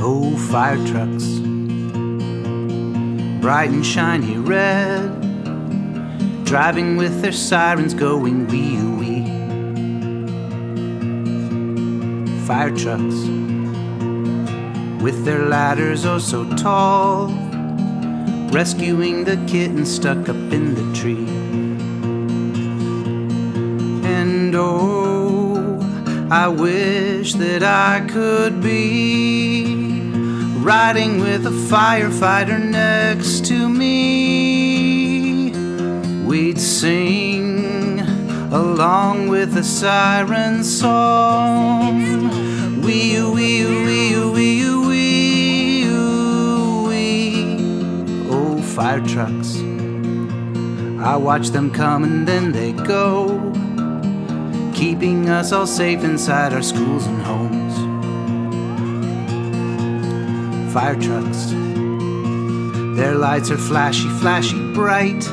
Oh, fire trucks, bright and shiny red, driving with their sirens going wee-wee. Fire trucks, with their ladders oh so tall, rescuing the kitten stuck up in the tree. And oh, I wish that I could be riding with a firefighter next to me. We'd sing along with a siren song. Wee wee wee wee wee wee. Oh, fire trucks, I watch them come and then they go, keeping us all safe inside our schools and homes. Fire trucks, their lights are flashy, flashy bright,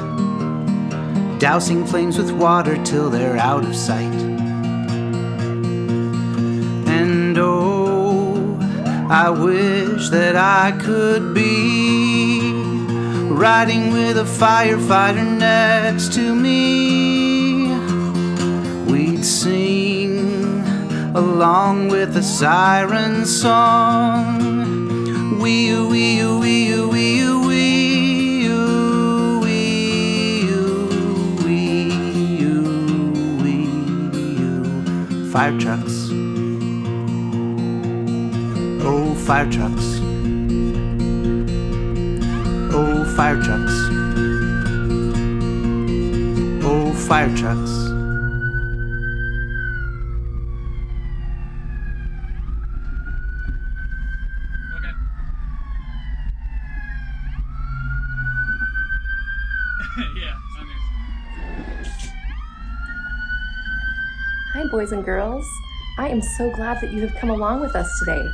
dousing flames with water till they're out of sight. And oh, I wish that I could be riding with a firefighter next to me. We'd sing along with a siren song. Wee wee wee wee wee wee wee. Fire trucks, oh fire trucks, oh fire trucks, oh fire trucks. Hi, boys and girls. I am so glad that you have come along with us today.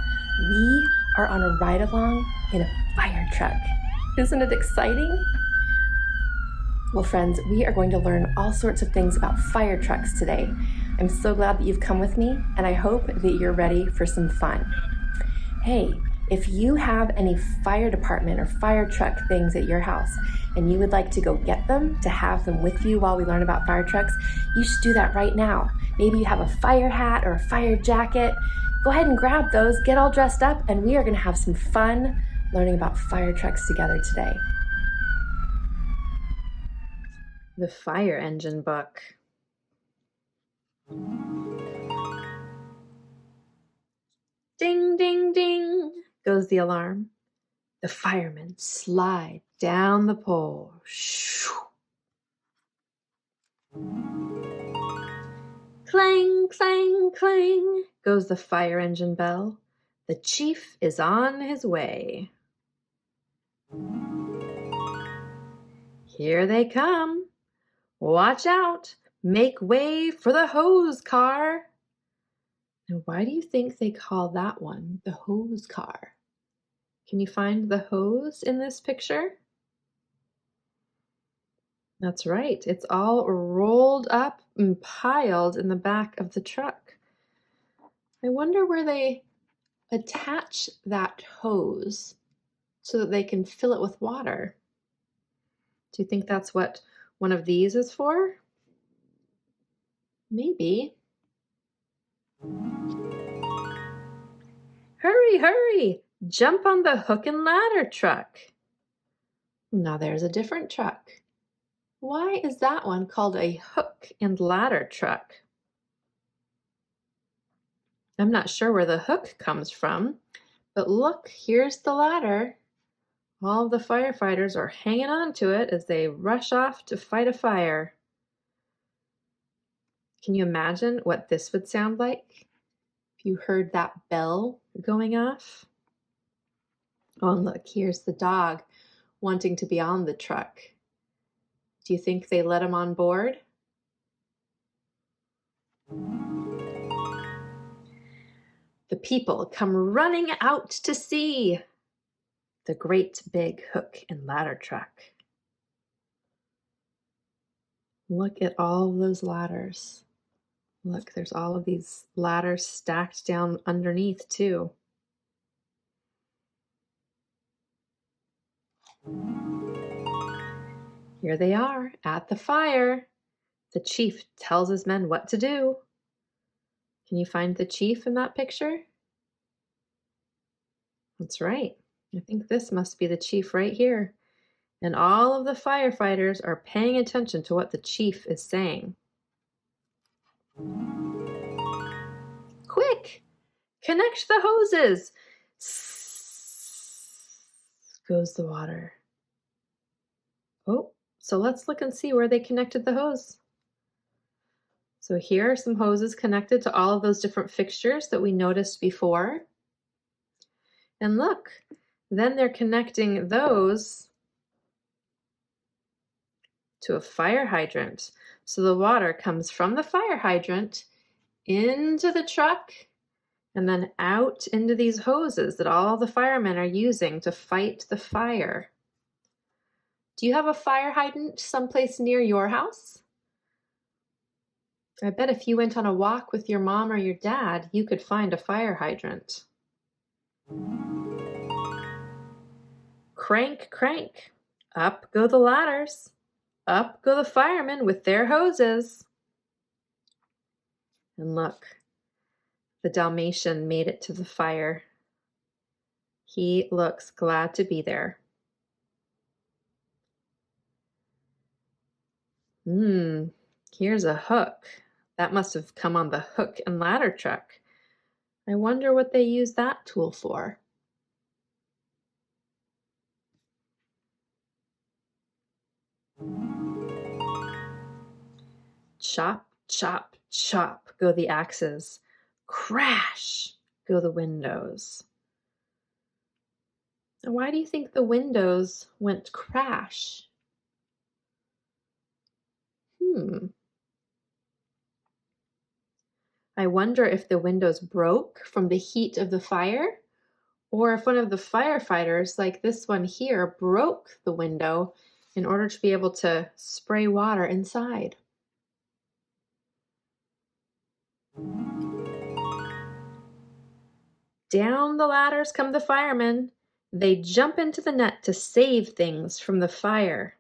We are on a ride-along in a fire truck. Isn't it exciting? Well, friends, we are going to learn all sorts of things about fire trucks today. I'm so glad that you've come with me, and I hope that you're ready for some fun. Hey, if you have any fire department or fire truck things at your house and you would like to go get them to have them with you while we learn about fire trucks, you should do that right now. Maybe you have a fire hat or a fire jacket. Go ahead and grab those, get all dressed up, and we are going to have some fun learning about fire trucks together today. The Fire Engine Book. Ding, ding, ding, goes the alarm. The firemen slide down the pole. Shoo. Clang, clang, clang, goes the fire engine bell. The chief is on his way. Here they come. Watch out. Make way for the hose car. Now, why do you think they call that one the hose car? Can you find the hose in this picture? That's right. It's all rolled up and piled in the back of the truck. I wonder where they attach that hose so that they can fill it with water. Do you think that's what one of these is for? Maybe. Hurry, hurry! Jump on the hook and ladder truck. Now there's a different truck. Why is that one called a hook and ladder truck? I'm not sure where the hook comes from, but look, here's the ladder. All of the firefighters are hanging on to it as they rush off to fight a fire. Can you imagine what this would sound like if you heard that bell going off? Oh, and look, here's the dog wanting to be on the truck. Do you think they let him on board? The people come running out to see the great big hook and ladder truck. Look at all of those ladders. Look, there's all of these ladders stacked down underneath too. Here they are at the fire. The chief tells his men what to do. Can you find the chief in that picture? That's right. I think this must be the chief right here. And all of the firefighters are paying attention to what the chief is saying. Quick! Connect the hoses! Goes the water. Oh, so let's look and see where they connected the hose. So here are some hoses connected to all of those different fixtures that we noticed before. And look, then they're connecting those to a fire hydrant. So the water comes from the fire hydrant into the truck and then out into these hoses that all the firemen are using to fight the fire. Do you have a fire hydrant someplace near your house? I bet if you went on a walk with your mom or your dad, you could find a fire hydrant. Crank, crank. Up go the ladders. Up go the firemen with their hoses. And look, the Dalmatian made it to the fire. He looks glad to be there. Here's a hook. That must have come on the hook and ladder truck. I wonder what they use that tool for. Chop, chop, chop go the axes. Crash go the windows. Now, why do you think the windows went crash? I wonder if the windows broke from the heat of the fire, or if one of the firefighters, like this one here, broke the window in order to be able to spray water inside. Down the ladders come the firemen. They jump into the net to save things from the fire.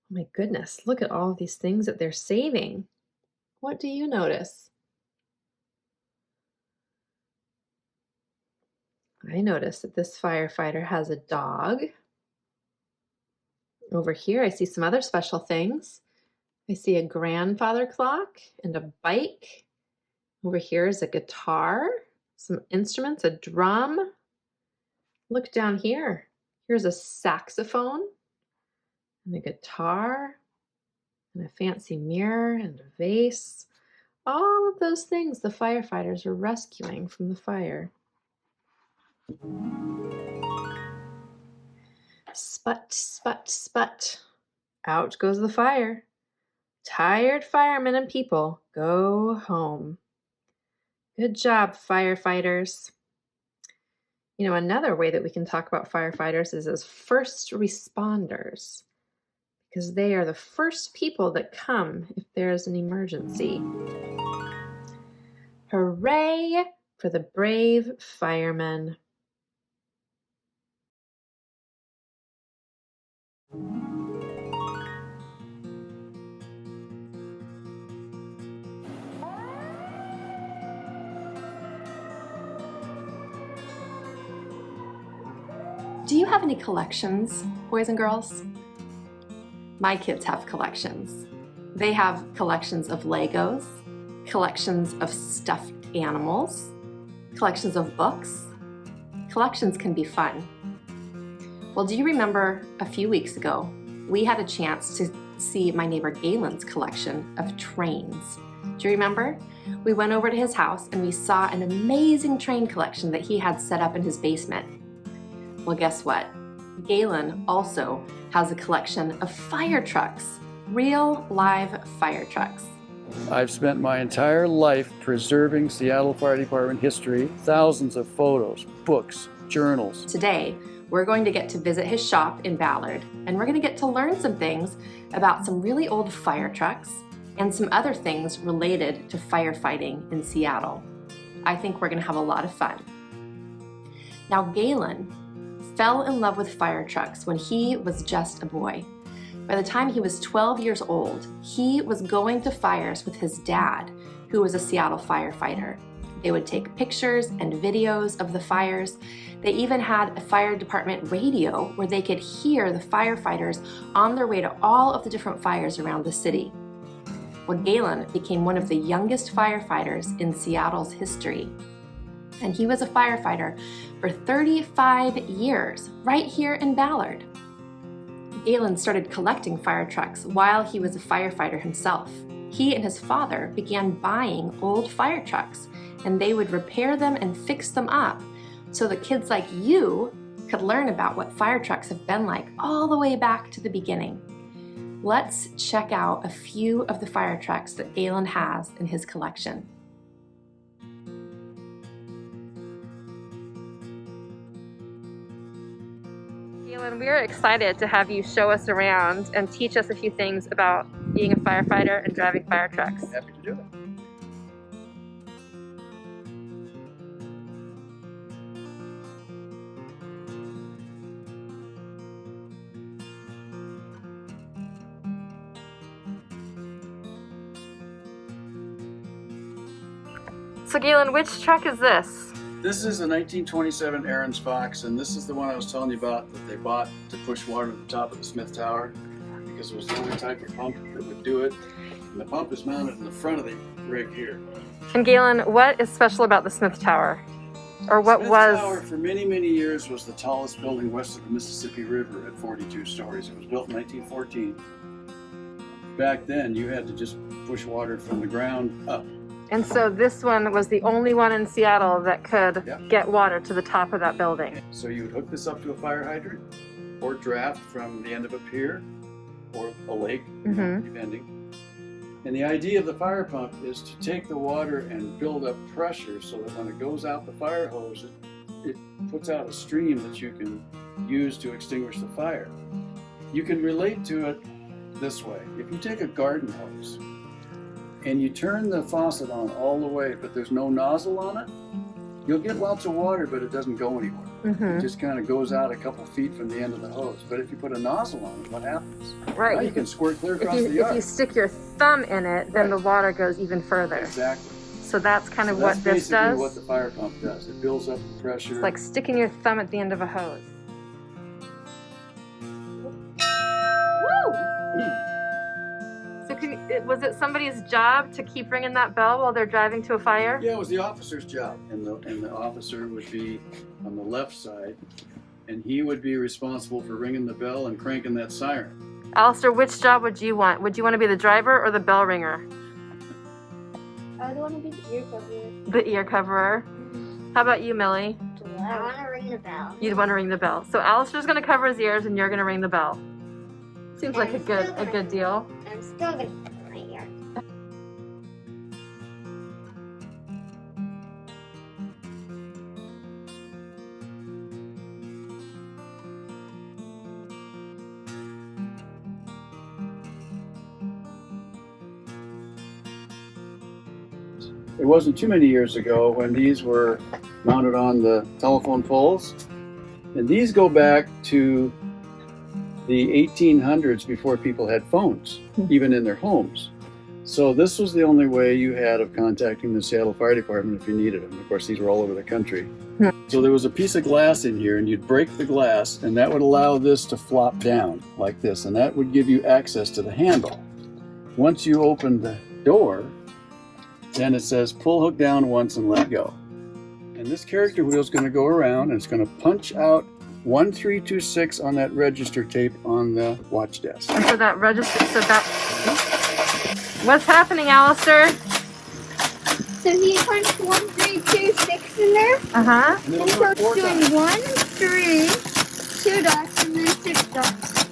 Oh my goodness, look at all of these things that they're saving. What do you notice? I notice that this firefighter has a dog. Over here, I see some other special things. I see a grandfather clock and a bike. Over here is a guitar, some instruments, a drum. Look down here. Here's a saxophone and a guitar and a fancy mirror and a vase. All of those things the firefighters are rescuing from the fire. Sput, sput, sput. Out goes the fire. Tired firemen and people go home. Good job, firefighters. You know, another way that we can talk about firefighters is as first responders, because they are the first people that come if there's an emergency. Hooray for the brave firemen. Do you have any collections, boys and girls? My kids have collections. They have collections of Legos, collections of stuffed animals, collections of books. Collections can be fun. Well, do you remember a few weeks ago, we had a chance to see my neighbor Galen's collection of trains. Do you remember? We went over to his house and we saw an amazing train collection that he had set up in his basement. Well, guess what? Galen also has a collection of fire trucks, real live fire trucks. I've spent my entire life preserving Seattle Fire Department history, thousands of photos, books, journals. Today, we're going to get to visit his shop in Ballard, and we're going to get to learn some things about some really old fire trucks and some other things related to firefighting in Seattle. I think we're going to have a lot of fun. Now, Galen fell in love with fire trucks when he was just a boy. By the time he was 12 years old, he was going to fires with his dad, who was a Seattle firefighter. They would take pictures and videos of the fires. They even had a fire department radio where they could hear the firefighters on their way to all of the different fires around the city. Well, Galen became one of the youngest firefighters in Seattle's history. And he was a firefighter for 35 years, right here in Ballard. Galen started collecting fire trucks while he was a firefighter himself. He and his father began buying old fire trucks, and they would repair them and fix them up so that kids like you could learn about what fire trucks have been like all the way back to the beginning. Let's check out a few of the fire trucks that Galen has in his collection. Galen, we are excited to have you show us around and teach us a few things about being a firefighter and driving fire trucks. Happy to do it. So Galen, which truck is this? This is a 1927 Aaron's Fox, and this is the one I was telling you about that they bought to push water to the top of the Smith Tower because it was the only type of pump that would do it. And the pump is mounted in the front of the rig here. And Galen, what is special about the Smith Tower? Or what Smith was? Tower for many, many years was the tallest building west of the Mississippi River at 42 stories. It was built in 1914. Back then, you had to just push water from the ground up. And so this one was the only one in Seattle that could Yep. get water to the top of that building. So you would hook this up to a fire hydrant or draft from the end of a pier or a lake, depending. And the idea of the fire pump is to take the water and build up pressure so that when it goes out the fire hose, it puts out a stream that you can use to extinguish the fire. You can relate to it this way. If you take a garden hose and you turn the faucet on all the way, but there's no nozzle on it, you'll get lots of water, but it doesn't go anywhere. It just kind of goes out a couple feet from the end of the hose. But if you put a nozzle on it, what happens? Right. Now you can squirt clear across the If yard. you stick your thumb in it, then the water goes even further. Exactly. So that's kind of So what that's this basically does. what the fire pump does. It builds up the pressure. It's like sticking your thumb at the end of a hose. Woo! So was it somebody's job to keep ringing that bell while they're driving to a fire? Yeah, it was the officer's job, and the officer would be on the left side, and he would be responsible for ringing the bell and cranking that siren. Alistair, which job would you want? Would you want to be the driver or the bell ringer? I would want to be the ear cover. The ear coverer. How about you, Millie? I want to ring the bell. You'd want to ring the bell. So Alistair's going to cover his ears and you're going to ring the bell. Seems like a good deal. I'm still going to cover my ear. It wasn't too many years ago when these were mounted on the telephone poles, and these go back to the 1800s before people had phones, even in their homes. So this was the only way you had of contacting the Seattle Fire Department if you needed them. Of course, these were all over the country. So there was a piece of glass in here, and you'd break the glass, and that would allow this to flop down like this, and that would give you access to the handle. Once you open the door, then it says pull hook down once and let go. And this character wheel is going to go around, and it's going to punch out 1326 on that register tape on the watch desk. And so that register, what's happening, Alistair? So he punched 1, 3, 2, 6 in there. Uh-huh. And And it'll so work it's 4 doing times. 1, 3, 2 dots, and then 6 dots.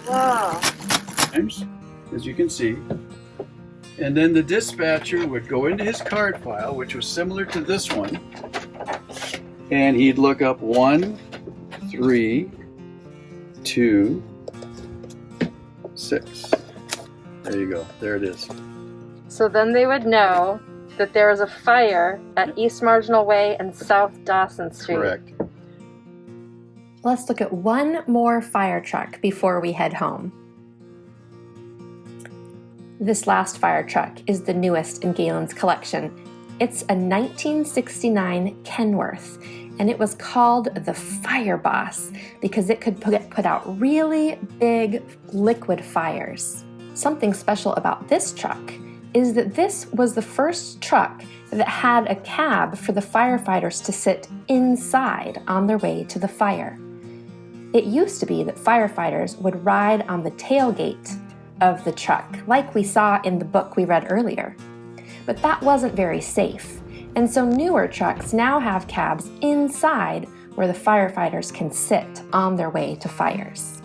Whoa. Times, as you can see. And then the dispatcher would go into his card file, which was similar to this one, And he'd look up 1, 3, 2, 6. There you go. There it is. So then they would know that there was a fire at East Marginal Way and South Dawson Street. Correct. Let's look at one more fire truck before we head home. This last fire truck is the newest in Galen's collection. It's a 1969 Kenworth, and it was called the Fire Boss because it could put out really big liquid fires. Something special about this truck is that this was the first truck that had a cab for the firefighters to sit inside on their way to the fire. It used to be that firefighters would ride on the tailgate of the truck, like we saw in the book we read earlier. But that wasn't very safe, and so newer trucks now have cabs inside where the firefighters can sit on their way to fires.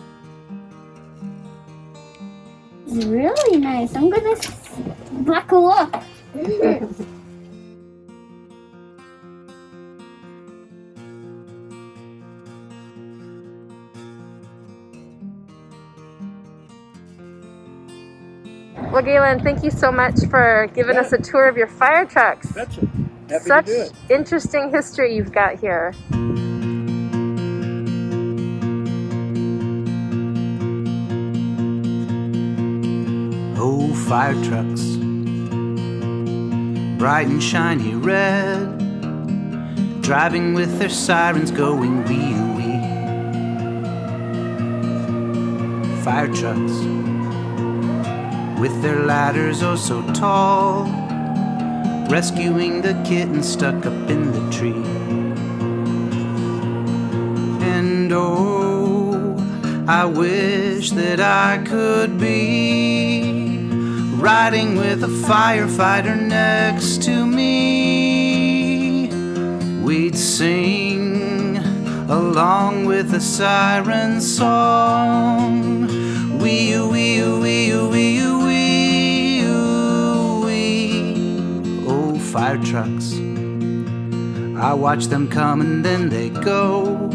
It's really nice. I'm gonna buckle up. Well, Galen, thank you so much for giving us a tour of your fire trucks. Betcha. Happy Such to do it. interesting history you've got here. Oh, fire trucks, bright and shiny red, driving with their sirens going wee-wee. Fire trucks, with their ladders oh so tall, rescuing the kitten stuck up in the tree. And oh, I wish that I could be riding with a firefighter next to me. We'd sing along with a siren song. Wee wee wee wee wee wee. Oh, fire trucks, I watch them come and then they go,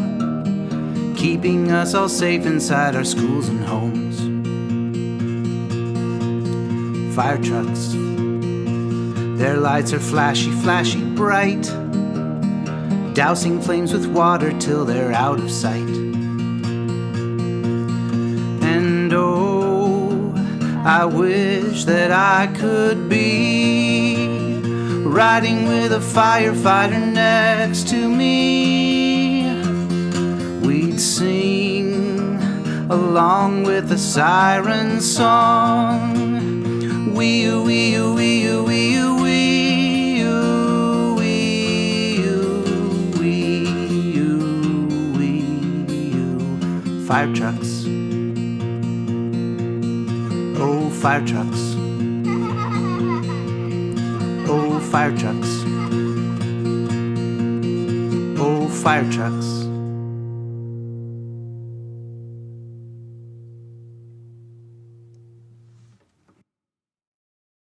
keeping us all safe inside our schools and homes. Fire trucks, their lights are flashy, flashy bright, dousing flames with water till they're out of sight. And oh, I wish that I could be riding with a firefighter next to me. We'd sing along with a siren song. Wee wee wee wee wee wee wee. Fire trucks, oh fire trucks, oh fire trucks, oh fire trucks.